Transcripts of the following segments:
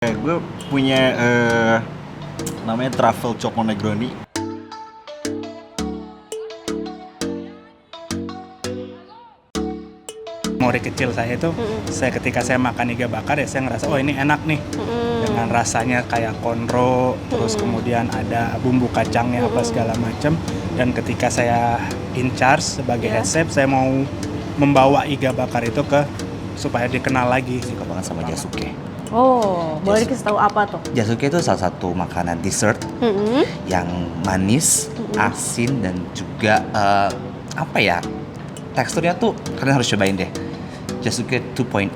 Gue punya namanya Truffle Choco Negroni. Memori kecil saya itu, ketika saya makan iga bakar ya saya ngerasa oh ini enak nih, dengan rasanya kayak konro, terus kemudian ada bumbu kacangnya apa segala macam. Dan ketika saya in charge sebagai head chef, saya mau membawa iga bakar itu supaya dikenal lagi. Suka banget sama jasuke. Oh, boleh dikasih tahu apa tuh? Jasuke itu salah satu makanan dessert yang manis, asin dan juga apa ya? Teksturnya tuh kalian harus cobain deh. Jasuke 2.0.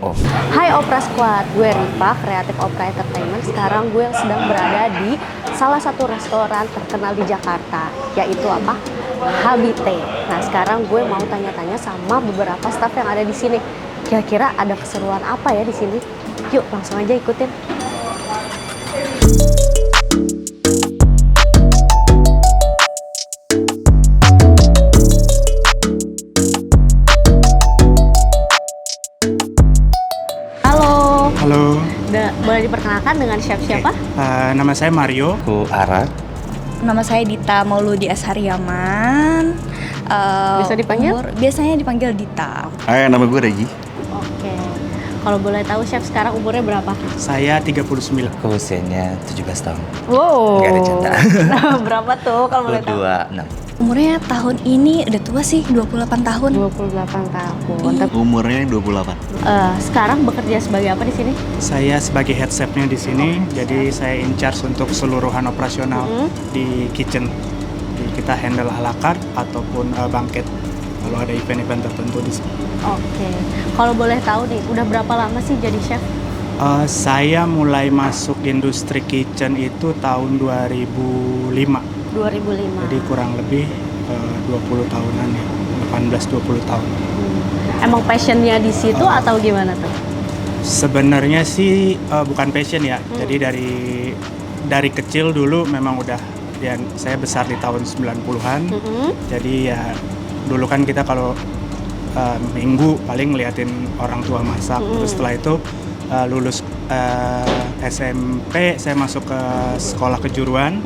Hai Opera Squad, gue Rifa, Creative Opera Entertainment. Sekarang gue sedang berada di salah satu restoran terkenal di Jakarta, yaitu apa? Habite. Nah, sekarang gue mau tanya-tanya sama beberapa staff yang ada di sini. Kira-kira ada keseruan apa ya di sini? Yuk, langsung aja ikutin. Halo, Boleh diperkenalkan dengan chef siapa? nama saya Mario. Aku Ara. Nama saya Dita Mauludi Ashariaman. Bisa dipanggil? Biasanya dipanggil Dita. Hai, nama gue Regi. Oke. Kalau boleh tahu chef sekarang umurnya berapa? Saya 39. Aku usianya 17 tahun. Wow. Nggak ada canda. Berapa tuh kalau boleh tahu? 26. Umurnya tahun ini udah tua sih, 28 tahun. 28 tahun. Tapi Umurnya 28. sekarang bekerja sebagai apa di sini? Saya sebagai head chefnya di sini, jadi saya in charge untuk seluruhan operasional di kitchen. Jadi kita handle à la carte ataupun banquet kalau ada event-event tertentu di sini. Oke. Kalau boleh tahu nih, udah berapa lama sih jadi chef? Saya mulai masuk industri kitchen itu tahun 2005. 2005. Jadi kurang lebih 20 tahunan ya, 18-20 tahun. Emang passionnya di situ atau gimana tuh? Sebenarnya sih bukan passion ya. Jadi dari kecil dulu memang udah ya, saya besar di tahun 90-an. Jadi ya dulu kan kita kalau minggu paling ngeliatin orang tua masak. Terus setelah itu lulus SMP saya masuk ke sekolah kejuruan.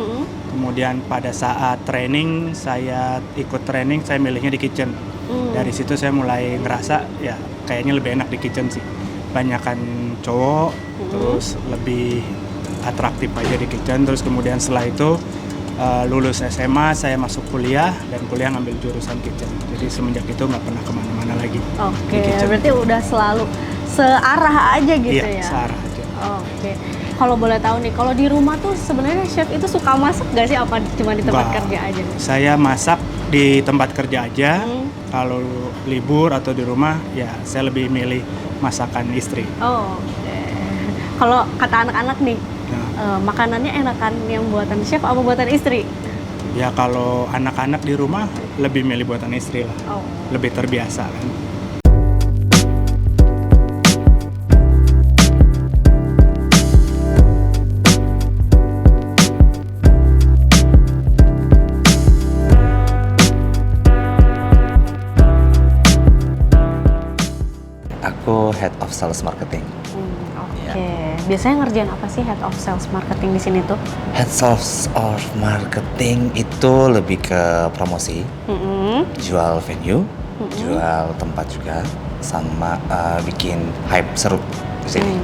Kemudian pada saat training, saya ikut training, saya milihnya di kitchen. Dari situ saya mulai ngerasa ya kayaknya lebih enak di kitchen sih. Banyakan cowok, terus lebih atraktif aja di kitchen. Terus kemudian setelah itu lulus SMA, saya masuk kuliah dan kuliah ngambil jurusan kitchen. Jadi semenjak itu nggak pernah kemana-mana lagi. Oke, di kitchen. berarti udah selalu searah aja gitu Iya, ya? searah aja. Oke. Kalau boleh tahu nih, kalau di rumah tuh sebenarnya chef itu suka masak gak sih, apa cuma di tempat Nggak. kerja aja? Saya masak di tempat kerja aja. Kalau libur atau di rumah, ya saya lebih milih masakan istri. Oh, oke. Kalau kata anak-anak nih, Nah, makanannya enakan yang buatan chef apa buatan istri? ya kalau anak-anak di rumah lebih milih buatan istri lah. Oh. Lebih terbiasa kan. Aku head of sales marketing. Oke. Biasanya ngerjain apa sih head of sales marketing di sini tuh? Head sales of marketing itu lebih ke promosi, jual venue, jual tempat juga, sama bikin hype seru di sini.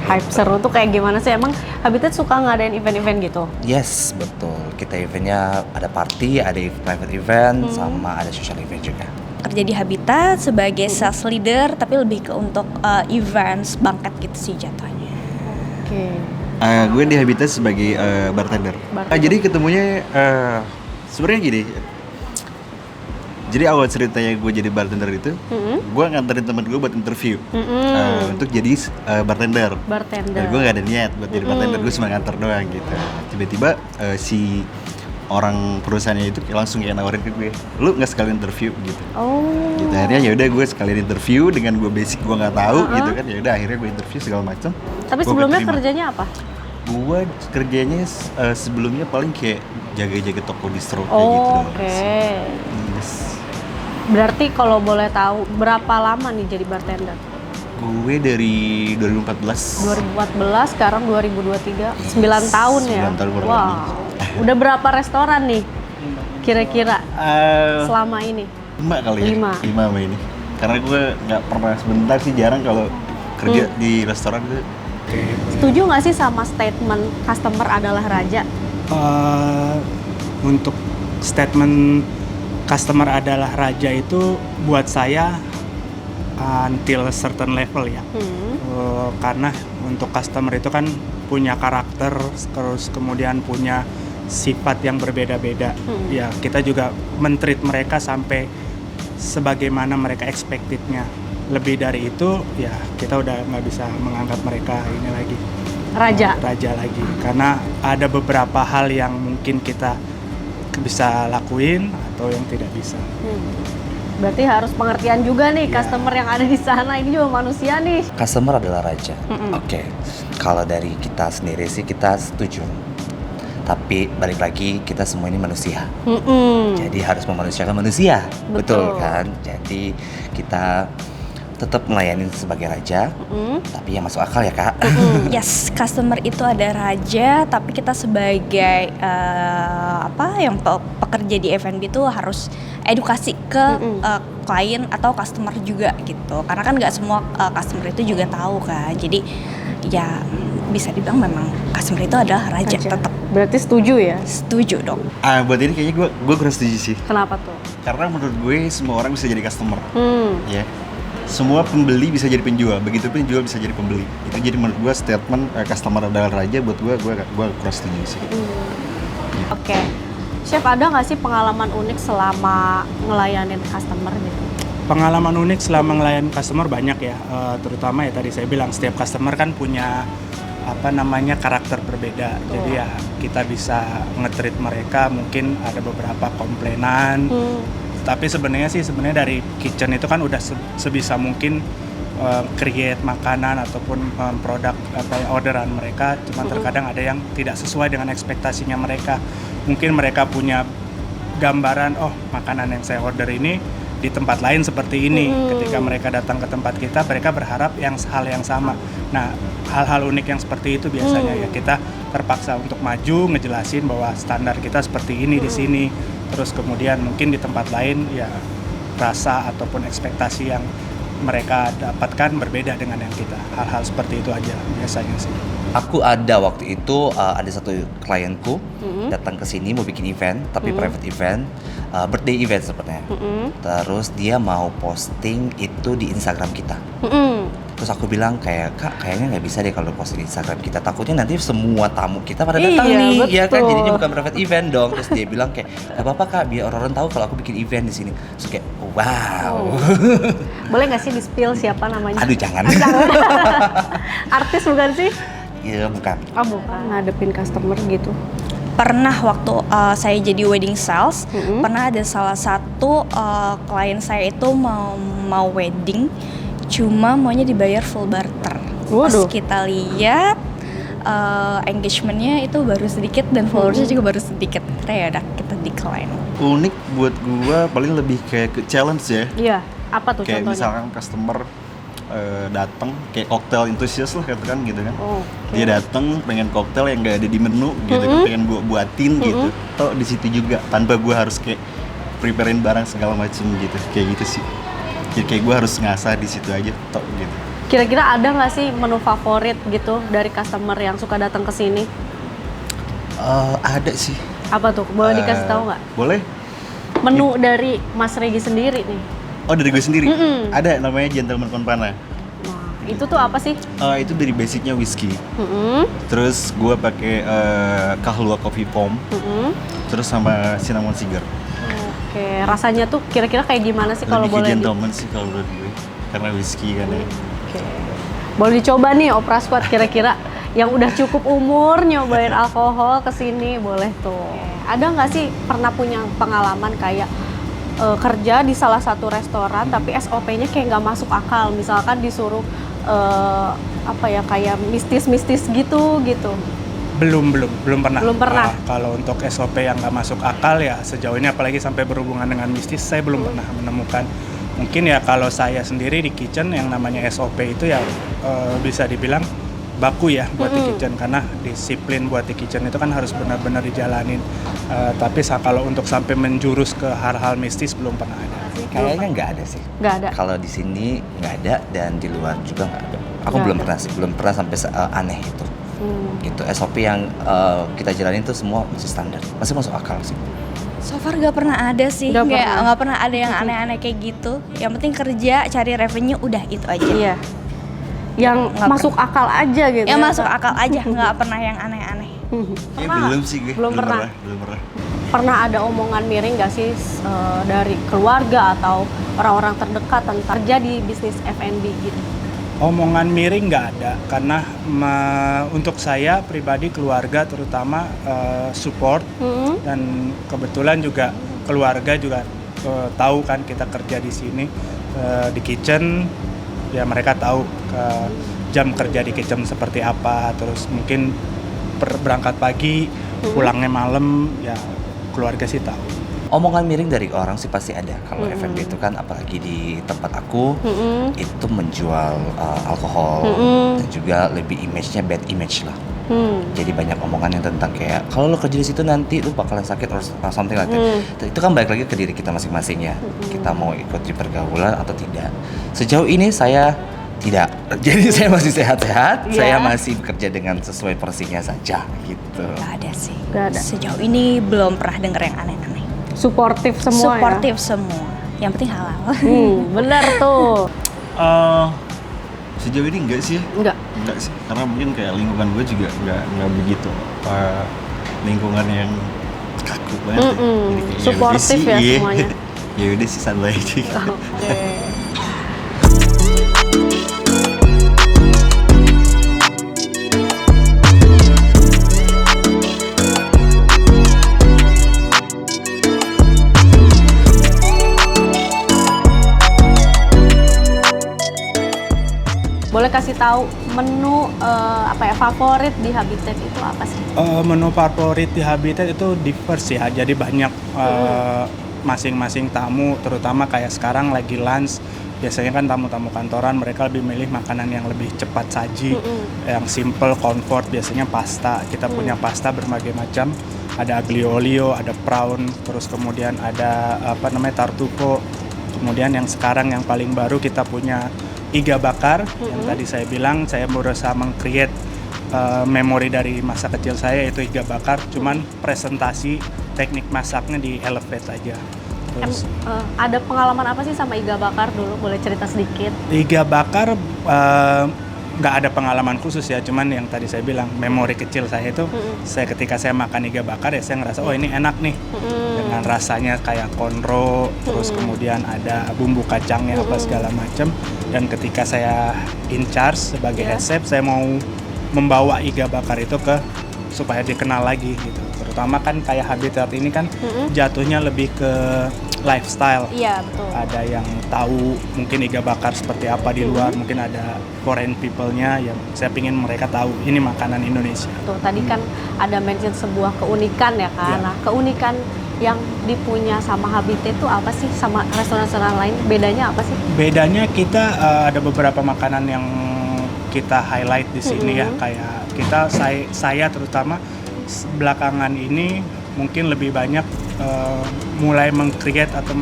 Hype seru tuh kayak gimana sih? Emang Habitat suka ngadain event-event gitu? Yes, betul. Kita eventnya ada party, ada private event, sama ada social event juga. Kerja di Habitat sebagai sales leader, tapi lebih ke untuk events, banquet gitu sih jatuhnya. Oke. Gue di Habitat sebagai bartender. Jadi ketemunya sebenarnya gini. Jadi awal ceritanya gue jadi bartender itu, gue nganterin temen gue buat interview untuk jadi bartender. Bartender. Dan gue gak ada niat buat jadi bartender, gue cuma nganter doang gitu. Tiba-tiba si orang perusahaannya itu langsung kayak nawarin ke gue, lu nggak sekalian interview gitu. Oh. Gitu akhirnya ya udah gue sekalian interview dengan gue basic gue nggak tahu gitu kan, ya udah akhirnya gue interview segala macam. Tapi sebelumnya kerjanya apa? Gue kerjanya sebelumnya paling kayak jaga-jaga toko distro kayak gitu. Oke. Yes. Berarti kalau boleh tahu berapa lama nih jadi bartender? Gue dari 2014. 2014, sekarang 2023, 9 tahun ya? 9 tahun kurang Wow. Udah berapa restoran nih kira-kira selama ini? 5 kali ya? 5. 5 sama ini. Karena gue nggak pernah sebentar sih, jarang kalau kerja di restoran gue. Setuju nggak sih sama statement customer adalah raja? Untuk statement customer adalah raja itu buat saya until certain level ya. Karena untuk customer itu kan punya karakter, terus kemudian punya sifat yang berbeda-beda. Ya kita juga men-treat mereka sampai sebagaimana mereka expected-nya. Lebih dari itu ya kita udah nggak bisa menganggap mereka ini lagi raja lagi, karena ada beberapa hal yang mungkin kita bisa lakuin atau yang tidak bisa. Berarti harus pengertian juga nih customer yang ada di sana, ini juga manusia nih. Customer adalah raja. Oke. Kalau dari kita sendiri sih kita setuju. Tapi balik lagi kita semua ini manusia. Jadi harus memanusiakan manusia. Betul kan? Jadi kita tetap melayani sebagai raja, tapi yang masuk akal ya Kak. Yes, customer itu ada raja, tapi kita sebagai yang pekerja di F&B itu harus edukasi ke klien atau customer juga gitu. Karena kan nggak semua customer itu juga tahu kan. Jadi ya bisa dibilang memang customer itu adalah raja. Tetap. Berarti setuju ya? Setuju dong. Buat ini kayaknya gue kurang setuju sih. Kenapa tuh? Karena menurut gue semua orang bisa jadi customer. Ya. Semua pembeli bisa jadi penjual, begitu pun penjual bisa jadi pembeli. Itu jadi menurut gue statement customer adalah raja, buat gue kurang setuju sih. Oke. Chef, ada nggak sih pengalaman unik selama ngelayanin customer gitu? Pengalaman unik selama ngelayan customer banyak ya, terutama ya tadi saya bilang setiap customer kan punya karakter berbeda. Jadi ya kita bisa nge-treat mereka, mungkin ada beberapa komplainan. Tapi sebenarnya dari kitchen itu kan udah sebisa mungkin create makanan ataupun produk orderan mereka. Cuma terkadang ada yang tidak sesuai dengan ekspektasinya mereka. Mungkin mereka punya gambaran, oh makanan yang saya order ini di tempat lain seperti ini. Ketika mereka datang ke tempat kita, mereka berharap hal yang sama. Nah, hal-hal unik yang seperti itu biasanya ya kita terpaksa untuk maju ngejelasin bahwa standar kita seperti ini di sini. Terus kemudian mungkin di tempat lain ya rasa ataupun ekspektasi yang mereka dapatkan berbeda dengan yang kita. Hal-hal seperti itu aja biasanya sih. Aku ada waktu itu ada satu klienku datang ke sini mau bikin event, tapi private event, birthday event sepertinya. Terus dia mau posting itu di Instagram kita. Terus aku bilang kayaknya nggak bisa deh kalau posting di Instagram kita, takutnya nanti semua tamu kita pada datang nih, ya kan, jadinya bukan private event dong. Terus dia bilang kayak nggak apa-apa Kak, biar orang-orang tahu kalau aku bikin event di sini. Terus kayak wow. Boleh nggak sih di-spill siapa namanya? Aduh jangan. Artis bukan sih? Iya bukan. Oh bukan. Ngadepin customer gitu. Pernah waktu saya jadi wedding sales, pernah ada salah satu klien saya itu mau wedding, cuma maunya dibayar full barter. Pas kita lihat engagementnya itu baru sedikit dan followersnya juga baru sedikit, ya udah kita decline. Unik buat gua paling lebih kayak ke challenge ya. Iya, apa tuh kayak contohnya? misalkan customer datang kayak koktail enthusiast lah katakan gitu kan. Dia datang pengen koktail yang nggak ada di menu gitu kan, pengen gua buatin gitu. Toh di situ juga tanpa gua harus kayak preparein barang segala macam gitu. Kayak gitu sih. Jadi kayak gua harus ngasah di situ aja toh gitu. Kira-kira ada nggak sih menu favorit gitu dari customer yang suka datang ke sini? Ada sih. Apa tuh? Boleh dikasih tahu nggak? Boleh. Menu dari Mas Regi sendiri nih. Oh dari gue sendiri? Ada namanya Gentleman Konpana. Nah, itu tuh apa sih? Itu dari basicnya whiskey. Terus gue pakai Kahlua Coffee Foam. Terus sama cinnamon cigar. Oke, rasanya tuh kira-kira kayak gimana sih kalau Lebih boleh? ke gentleman sih kalau menurut gue. Karena whiskey kan ya. Oke. Boleh dicoba nih Opera Squad kira-kira yang udah cukup umur nyobain alkohol kesini boleh tuh. Ada nggak sih pernah punya pengalaman kayak kerja di salah satu restoran tapi SOP-nya kayak nggak masuk akal, misalkan disuruh kayak mistis-mistis gitu? Belum pernah. Belum pernah. Kalau untuk SOP yang nggak masuk akal ya sejauh ini, apalagi sampai berhubungan dengan mistis, saya belum pernah menemukan. Mungkin ya kalau saya sendiri di kitchen yang namanya SOP itu ya bisa dibilang baku ya buat di kitchen, karena disiplin buat di kitchen itu kan harus benar-benar dijalanin. Tapi kalau untuk sampai menjurus ke hal-hal mistis belum pernah ada. Kayaknya nggak ada sih. Nggak ada. Kalau di sini nggak ada dan di luar juga nggak ada. Aku Nggak belum ada. pernah sih, belum pernah sampai aneh itu. Gitu. SOP yang kita jalanin itu semua masih standar, masih masuk akal sih. So far gak pernah ada sih, Nggak pernah. nggak pernah ada yang aneh-aneh kayak gitu. Yang penting kerja, cari revenue, udah itu aja. Iya. Yang Nggak masuk akal aja gitu. Yang ya, masuk Kak? akal aja, nggak pernah yang aneh-aneh. Kayaknya belum sih gue. Belum pernah. Belum pernah. Pernah ada omongan miring gak sih dari keluarga atau orang-orang terdekat tentang kerja di bisnis F&B gitu? Omongan miring nggak ada, karena untuk saya pribadi, keluarga terutama support, dan kebetulan juga keluarga juga tahu kan kita kerja di sini di kitchen, ya mereka tahu jam kerja di kitchen seperti apa, terus mungkin berangkat pagi pulangnya malam, ya keluarga sih tahu. Omongan miring dari orang sih pasti ada. Kalau F&B itu kan apalagi di tempat aku itu menjual alkohol dan juga lebih image-nya bad image lah. Jadi banyak omongan yang tentang kayak kalau lo kerja di situ nanti lo bakalan sakit or something like that. Itu kan balik lagi ke diri kita masing-masing ya. Kita mau ikut di pergaulan atau tidak. Sejauh ini saya tidak. Jadi saya masih sehat-sehat. Iya. Saya masih bekerja dengan sesuai porsinya saja gitu. Gak ada sih. Nggak ada. Sejauh ini belum pernah denger yang aneh-aneh. Suportif semua Suportif semua. Yang penting halal. ya? Bener tuh. Sejauh ini enggak sih. Enggak sih. Karena mungkin kayak lingkungan gue juga enggak begitu. Lingkungan yang kaku banget. Ya. Jadi kayak, yaudah Suportif sih, ya iya. semuanya. Ya udah sih santai aja. Oke. Boleh kasih tahu menu favorit di Habitat itu apa sih? Menu favorit di Habitat itu diverse ya, jadi banyak masing-masing tamu, terutama kayak sekarang lagi lunch, biasanya kan tamu-tamu kantoran mereka lebih milih makanan yang lebih cepat saji, yang simple, comfort, biasanya pasta. Kita punya pasta berbagai macam, ada aglio olio, ada prawn, terus kemudian ada tartufo, kemudian yang sekarang yang paling baru kita punya iga bakar, yang tadi saya bilang saya berusaha meng-create memori dari masa kecil saya, yaitu iga bakar, cuman presentasi teknik masaknya di elevate aja. Terus Ada pengalaman apa sih sama iga bakar dulu? Boleh cerita sedikit? iga bakar nggak ada pengalaman khusus ya, cuman yang tadi saya bilang memori kecil saya itu, saya ketika saya makan iga bakar ya saya ngerasa oh ini enak nih, dengan rasanya kayak konro, terus kemudian ada bumbu kacangnya apa segala macam, dan ketika saya in charge sebagai head chef, saya mau membawa iga bakar itu supaya dikenal lagi gitu, terutama kan kayak Habitat ini kan jatuhnya lebih ke lifestyle. Iya, betul. Ada yang tahu mungkin iga bakar seperti apa di luar, mungkin ada foreign people-nya yang saya pingin mereka tahu ini makanan Indonesia. Tuh, tadi kan ada mention sebuah keunikan ya kan. Iya. Nah, keunikan yang dipunya sama Habitat itu apa sih sama restoran-restoran lain? Bedanya apa sih? Bedanya kita ada beberapa makanan yang kita highlight di sini ya, kayak saya terutama belakangan ini mungkin lebih banyak mulai meng-create atau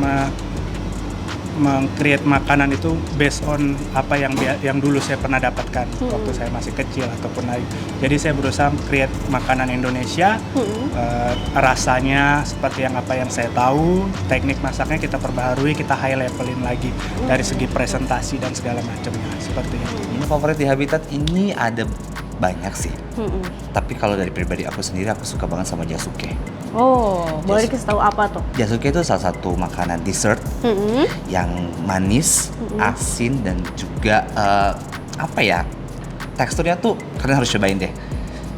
meng-create makanan itu based on apa yang dulu saya pernah dapatkan waktu saya masih kecil ataupun lain. Jadi saya berusaha create makanan Indonesia, rasanya seperti apa yang saya tahu, teknik masaknya kita perbaharui, kita high levelin lagi dari segi presentasi dan segala macamnya seperti itu. Menu favorit di Habitat ini ada banyak sih. Tapi kalau dari pribadi aku sendiri, aku suka banget sama jasuke. Oh, boleh dikasih tahu apa tuh? Jasuke itu salah satu makanan dessert yang manis, asin, dan juga teksturnya tuh kalian harus cobain deh.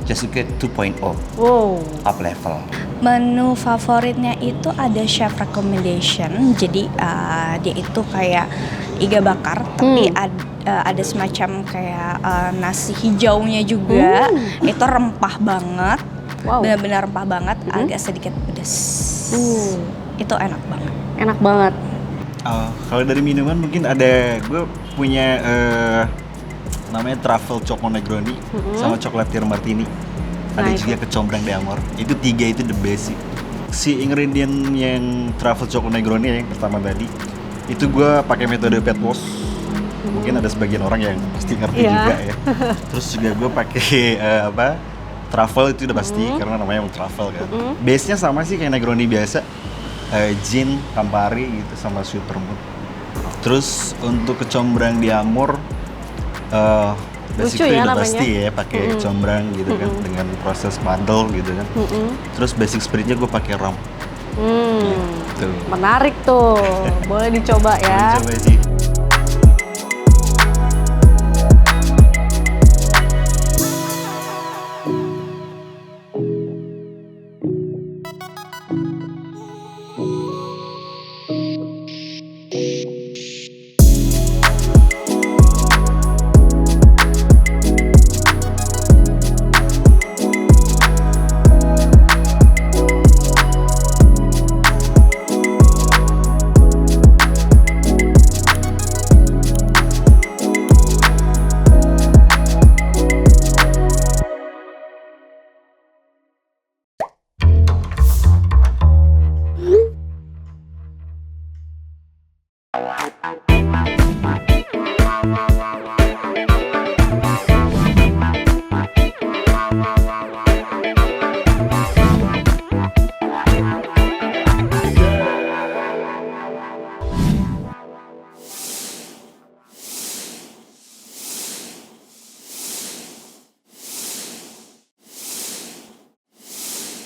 Jasuke 2.0 Wow. up level. Menu favoritnya itu ada chef recommendation. Jadi dia itu kayak iga bakar, tapi ada semacam kayak nasi hijaunya juga. Itu rempah banget. Wow. Benar-benar rempah banget, agak sedikit pedas. Itu enak banget. Enak banget. Kalau dari minuman mungkin ada, gue punya namanya Truffle Choco Negroni sama Chocolatier Martini. Ada Nah, juga kecombrang d'Amore. Itu 3 itu the best sih. Si ingredient yang Truffle Choco Negroni yang pertama tadi, itu gue pakai metode pet wash. Mungkin ada sebagian orang yang pasti ngerti juga ya. Terus juga gue pakai truffle itu udah pasti karena namanya truffle kan. Base-nya sama sih kayak Negroni biasa. Gin, Campari gitu sama sweet vermouth. Terus untuk kecombrang d'Amore Lucu basically ya udah namanya. pasti ya pakai kecombrang gitu kan dengan proses muddle gitu kan. Terus basic spiritnya gue pakai rum. Gitu. Menarik tuh, boleh dicoba ya. Coba sih.